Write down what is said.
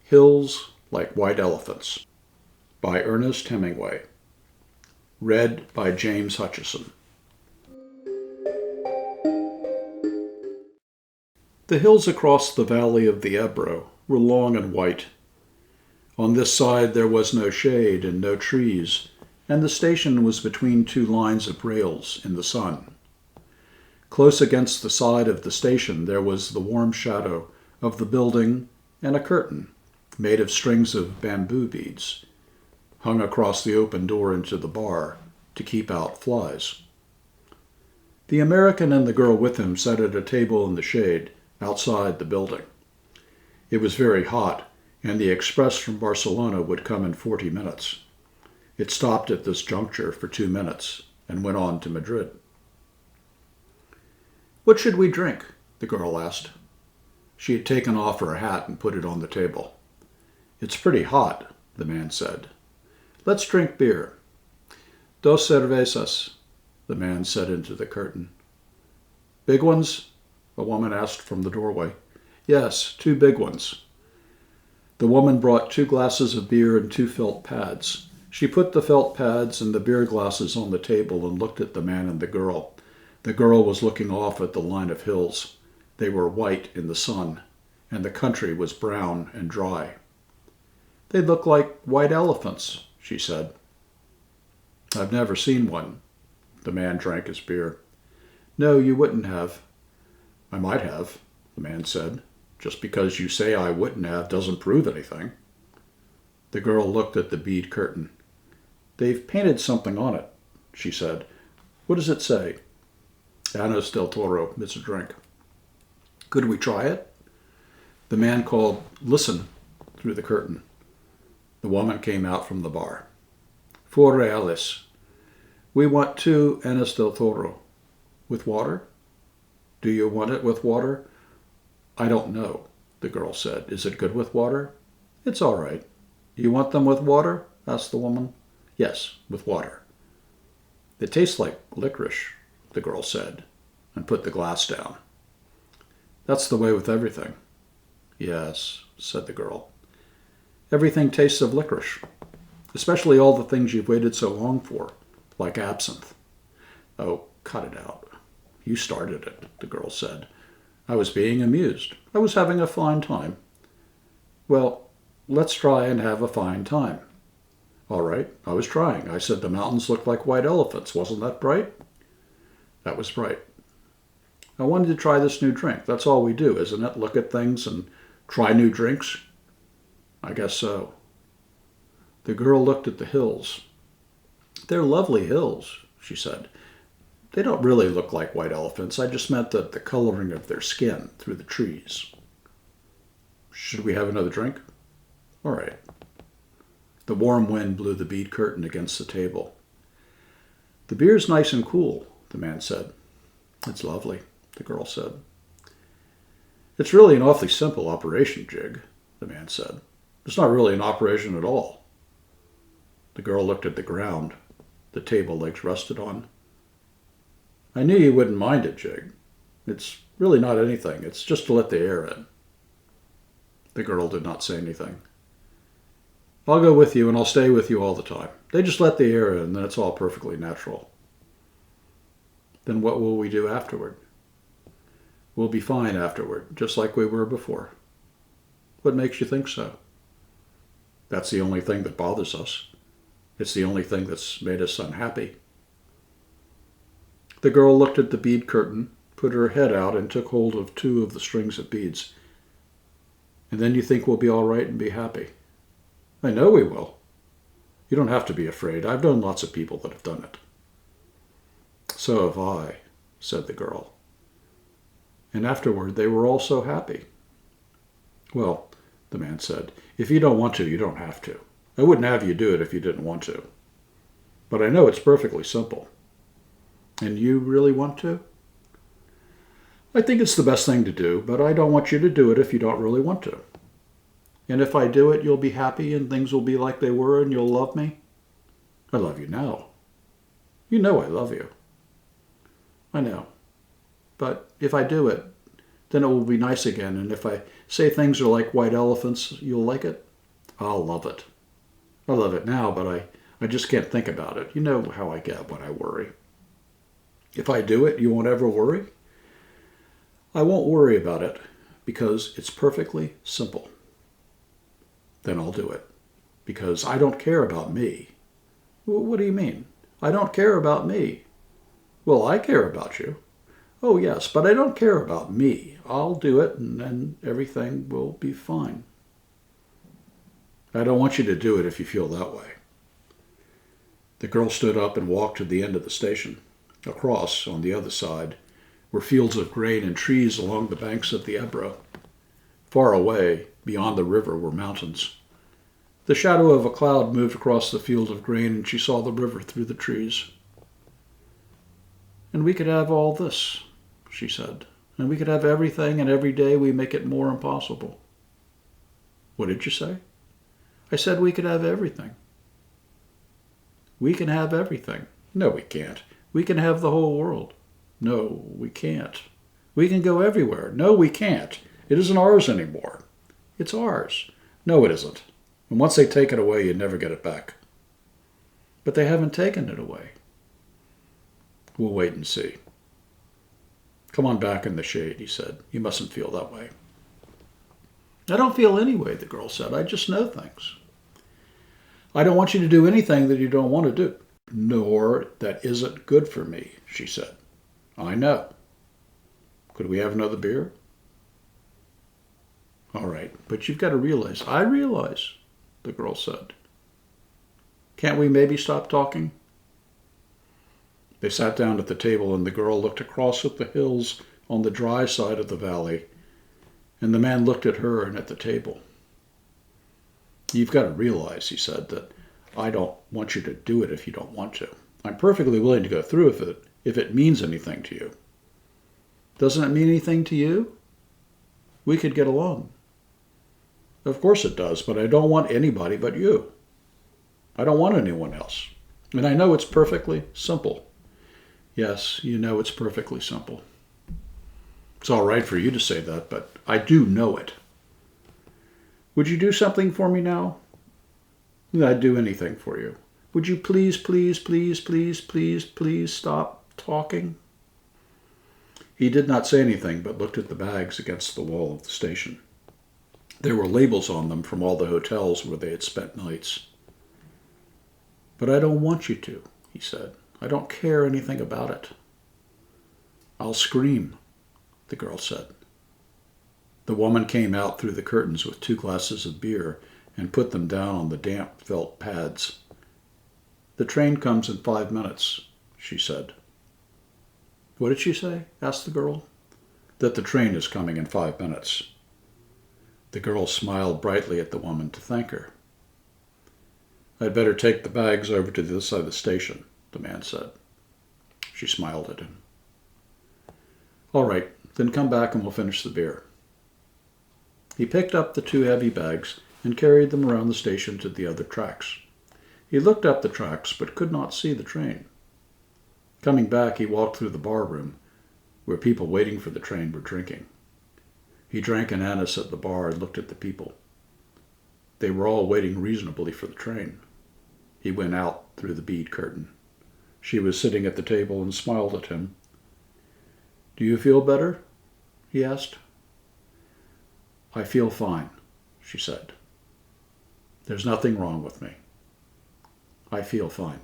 Hills Like White Elephants by Ernest Hemingway. Read by James Hutchisson. The hills across the valley of the Ebro were long and white. On this side there was no shade and no trees, and the station was between two lines of rails in the sun. Close against the side of the station there was the warm shadow of the building and a curtain made of strings of bamboo beads, hung across the open door into the bar to keep out flies. The American and the girl with him sat at a table in the shade outside the building. It was very hot, and the express from Barcelona would come in 40 minutes. It stopped at this juncture for 2 minutes and went on to Madrid. "What should we drink?" the girl asked. She had taken off her hat and put it on the table. "It's pretty hot," the man said. "Let's drink beer." "Dos cervezas," the man said into the curtain. "Big ones?" a woman asked from the doorway. "Yes, 2 big ones." The woman brought 2 glasses of beer and 2 felt pads. She put the felt pads and the beer glasses on the table and looked at the man and the girl. The girl was looking off at the line of hills. They were white in the sun, and the country was brown and dry. "They look like white elephants," she said. "I've never seen one." The man drank his beer. "No, you wouldn't have." "I might have," the man said. "Just because you say I wouldn't have doesn't prove anything." The girl looked at the bead curtain. "They've painted something on it," she said. "What does it say?" "Anis del Toro, it's a drink." "Could we try it?" The man called, "Listen," through the curtain. The woman came out from the bar. "4 reales. We want 2 Anis del Toro. With water?" "Do you want it with water?" "I don't know," the girl said. "Is it good with water?" "It's all right." "You want them with water?" asked the woman. "Yes, with water." "It tastes like licorice," the girl said, and put the glass down. "That's the way with everything." "Yes," said the girl. "Everything tastes of licorice, especially all the things you've waited so long for, like absinthe." "Oh, cut it out. You started it," the girl said. "I was being amused. I was having a fine time." "Well, let's try and have a fine time." "All right, I was trying. I said the mountains looked like white elephants. Wasn't that bright?" "That was bright." "I wanted to try this new drink. That's all we do, isn't it? Look at things and try new drinks?" "I guess so." The girl looked at the hills. "They're lovely hills," she said. "They don't really look like white elephants. I just meant that the coloring of their skin through the trees." "Should we have another drink?" "All right." The warm wind blew the bead curtain against the table. "The beer's nice and cool," the man said. "It's lovely," the girl said. "It's really an awfully simple operation, Jig," the man said. "It's not really an operation at all." The girl looked at the ground the table legs rested on. "I knew you wouldn't mind it, Jig. It's really not anything. It's just to let the air in." The girl did not say anything. "I'll go with you and I'll stay with you all the time. They just let the air in, then it's all perfectly natural." "Then what will we do afterward?" "We'll be fine afterward, just like we were before." "What makes you think so?" "That's the only thing that bothers us. It's the only thing that's made us unhappy." The girl looked at the bead curtain, put her head out, and took hold of 2 of the strings of beads. "And then you think we'll be all right and be happy?" "I know we will. You don't have to be afraid. I've known lots of people that have done it." "So have I," said the girl. "And afterward they were all so happy." "Well," the man said, "if you don't want to, you don't have to. I wouldn't have you do it if you didn't want to. But I know it's perfectly simple." "And you really want to?" "I think it's the best thing to do, but I don't want you to do it if you don't really want to." "And if I do it, you'll be happy and things will be like they were and you'll love me?" "I love you now." "You know I love you." "I know. But if I do it, then it will be nice again, and if I say things are like white elephants, you'll like it? I'll love it. I love it now, but I just can't think about it. You know how I get when I worry. If I do it, you won't ever worry? I won't worry about it because it's perfectly simple. Then I'll do it because I don't care about me. Well, what do you mean? I don't care about me. Well, I care about you. Oh, yes, but I don't care about me. I'll do it and then everything will be fine. I don't want you to do it if you feel that way. The girl stood up and walked to the end of the station. Across, on the other side, were fields of grain and trees along the banks of the Ebro. Far away, beyond the river, were mountains. The shadow of a cloud moved across the field of grain, and she saw the river through the trees. And we could have all this, she said. And we could have everything, and every day we make it more impossible. What did you say? I said we could have everything. We can have everything. No, we can't. We can have the whole world. No, we can't. We can go everywhere. No, we can't. It isn't ours anymore. It's ours. No, it isn't. And once they take it away, you never get it back. But they haven't taken it away. We'll wait and see. Come on back in the shade, he said. You mustn't feel that way. I don't feel any way, the girl said. I just know things. I don't want you to do anything that you don't want to do. Nor that isn't good for me, she said. I know. Could we have another beer? All right, but you've got to realize. I realize, the girl said. Can't we maybe stop talking? They sat down at the table, and the girl looked across at the hills on the dry side of the valley, and the man looked at her and at the table. You've got to realize, he said, that I don't want you to do it if you don't want to. I'm perfectly willing to go through with it if it means anything to you. Doesn't it mean anything to you? We could get along. Of course it does, but I don't want anybody but you. I don't want anyone else. And I know it's perfectly simple. Yes, you know it's perfectly simple. It's all right for you to say that, but I do know it. Would you do something for me now? I'd do anything for you. Would you please, please, please, please, please, please stop talking? He did not say anything, but looked at the bags against the wall of the station. There were labels on them from all the hotels where they had spent nights. But I don't want you to, he said. I don't care anything about it. I'll scream, the girl said. The woman came out through the curtains with 2 glasses of beer and put them down on the damp felt pads. The train comes in 5 minutes, she said. What did she say? Asked the girl. That the train is coming in 5 minutes. The girl smiled brightly at the woman to thank her. I'd better take the bags over to the other side of the station, the man said. She smiled at him. All right, then come back and we'll finish the beer. He picked up the 2 heavy bags and carried them around the station to the other tracks. He looked up the tracks but could not see the train. Coming back, he walked through the bar room, where people waiting for the train were drinking. He drank an anise at the bar and looked at the people. They were all waiting reasonably for the train. He went out through the bead curtain. She was sitting at the table and smiled at him. Do you feel better? He asked. I feel fine, she said. There's nothing wrong with me. I feel fine.